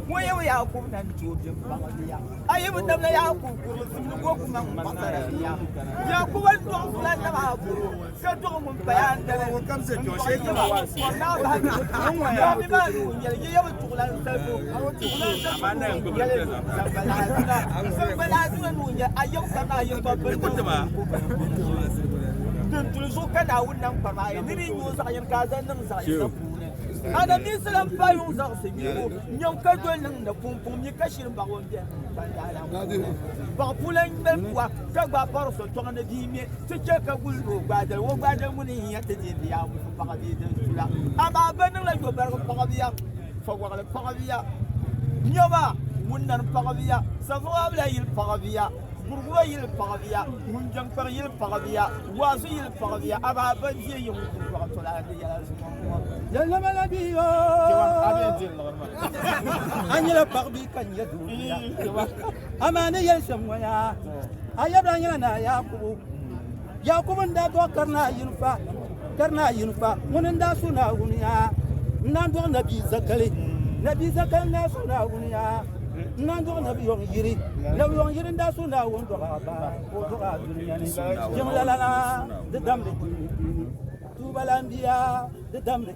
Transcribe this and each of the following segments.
Moya ya ku nan jojin bagabiya ayi mun da ya ku sun go kuma masara ya ku ban to fulan da ba ku ka to mun bayan da ko kam se to she ki ba wasi na ba ya mi ba ya ya ba tulan sai ko amana ko bala da nu ya ayyau kana yin babban ba tun so kana wannan fama ni ni yo sa yin kazan nan sa yin Ada misalan payung sa singiro, nyong kadol ng napumpum ni kasir bakon dia. Bapulan berkuah, kagapar so tonga na dimi, seceka gulro badal, wo badal muni ya tedi ya mu pakadi sula. Ama banang la go bar pakadiya, fawala pakadiya. Nyoma munnan pakadiya, safwa bla yil pakadiya. Burgua yil pakadiya, munjang par yil pakadiya, wasu yil pakadiya, ama banji yung pakatola ya Yalla malabiyo Anyala parbi kan yadu Amane yel samwaya Ayabra nyala na Yakubu nda do karna yunfa munenda suna unya nando nabi zakali na suna unya nando nabi yong yiri nda suna won do ba o do ga dunya ni jemla la de dambe Balandia, the damn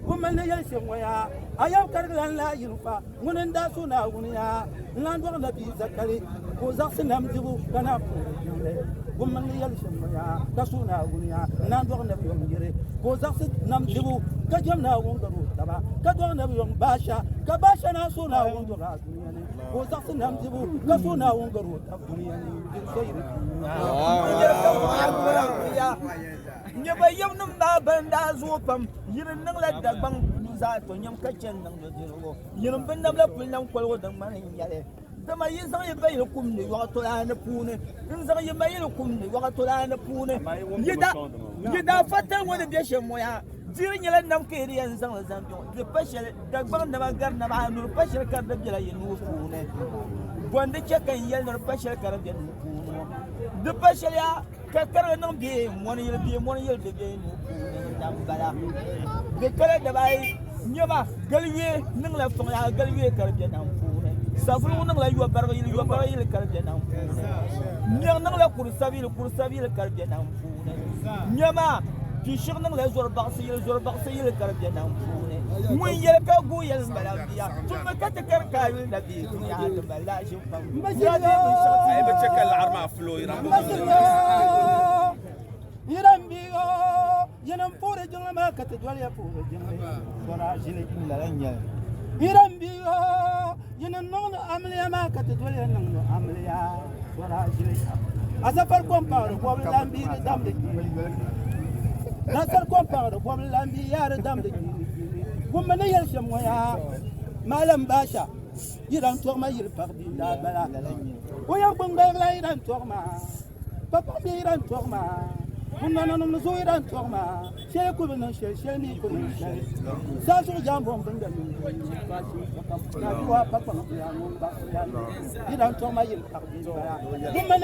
woman, the young somewhere. I am Cargan La Yufa, Munenda Suna Unia, Landon the Bizakali, who's up in Namdu, Ganapu, woman, the young somewhere, Kasuna Unia, Landon the Yongiri, who's up in Namdu, Kajana Wonga, Kadon of Basha, Kabasha Suna Wonga, who's up in Namdu, Kasuna Wonga. Nyaba yam num ba banda zo pam yirin nan la da bang za to nyam ka chen nan do diro yirin bin nam la pul nan kwal dan man yale dama yin san yi bai kum ni wa to la na pune in san yi bai kum ni wa to la na pune yida fatan wani be she moya jirin yalan nam ke riyan san zan do de pashel da bang da magar na ba nur pashel kar da jira yin nu pune wanda ke kan yal nur pashel kar da nu pune de pashel ya kakara non bi mon yel de no dambala de kala da bai nyama galwe ning la fon ya galwe karje nan fure safru ning la yo bar yel karje nan fure nyang ning la kursabil karje nan fure nyama ki shir ning la zor baksi yel karje nan fure mun yel ka gu yel malabiya tuma ka takar kayil nabi ya da balashi fam majadi mun shati ba chekal arma flo Irambigo, yenam pore jama katedwalia pore jama, sora jile kilalanya. Irambigo, yenam non amlia ma katedwalia non amlia, sora jile. Asafar comparo, pobre lambi dam de. Asafar comparo, pobre lambi yar dam de. Woman yel shamoya, malam basha. Iram torma yil pardi da bala. Oya bunga la iram torma. Papa iram torma. Unana zoiran torma, she could not share, she need to share. Sasso Jambon Bunga, Papa, you don't tell my Woman,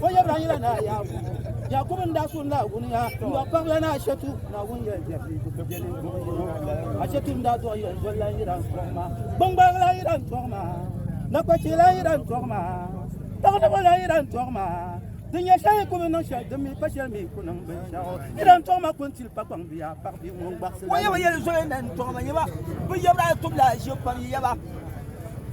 Oya, Yakubun Dasuna, Unia, you are Pavlana Shatu, now when I said him that way, Iran Torma, Bunga Iran Torma, Napachila Iran Torma, Tawala Iran Torma. Dinya saya ko no sha demi pashal mi ko nang ben sha idan to ma kun til papang biya par bi mo ba waya waya so nan to ma yaba bu yaba to la shi pa yaba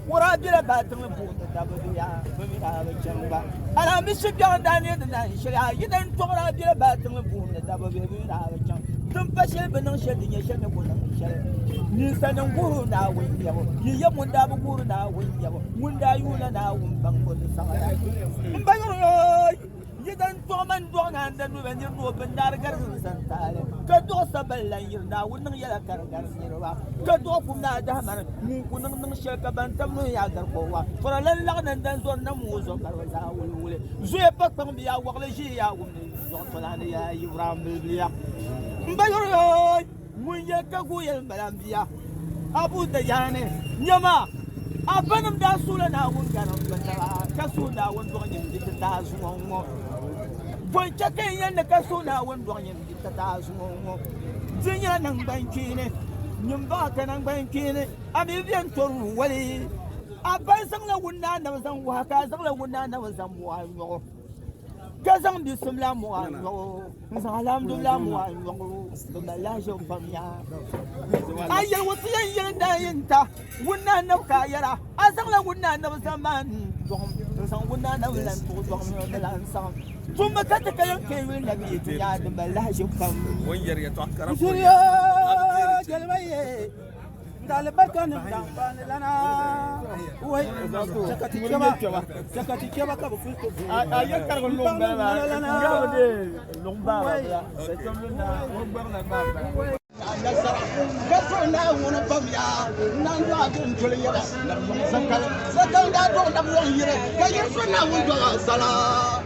wara bila ba tan bu ta ba biya bu mi da ba changa ana mi shi biya da ne da nan shi idan to ra bila ba tan bu ta ba bi da ba changa tun pashal ben nan shi dinya shi ne ko nan shi ni sanan guru na wani yabo yi mun da bu guru na wani yabo mun da yula na wun ban ko sa ba Yidan Toman Dona and then when you open Dargar Santale, Kadosa Belayir now wouldn't yell a Karagar, Kadofuna Daman, Munkunum Shaka Bantam Yagarboa, for a little and then Zonam was of Karaza will Zuepa Pambia, Wallajia, Zonania, you Rambia. Bayo, Munyaka Guyan Balambia, Abu Dayane, Yama. Abanam da sula na wun garam kasu na wun donyin dikta zuwa Boy chake yan kasu na wun donyin dikta zuwa Jinya nang banki ne nyumba kanan bankini ami biyan toru wali abai sang la wunna na sang wa ka sang la wunna na sang wa yo ka sang bi sumla mo yo sang alhamdulillah mo yo da la jo famya ayya wati yan da yinta wunna na ka yara asang la wunna na sang man sang wunna na lan to do na lan sang ثم كتكلم كيوين نبي يا دم الله شوفهم وين يتوكر سوريا جلمي دال بركان دان لنا وي سكتي كبا كبا فيكو ايكر لومبا لومبا سكمنا لومبا كفرنا ونفهم يا نانوا دون توليا سكال سكال دادو دبو يره كيفنا وندو سلام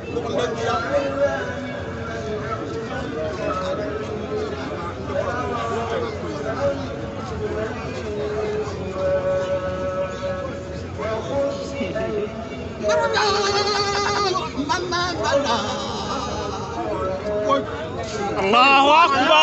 الله أكبر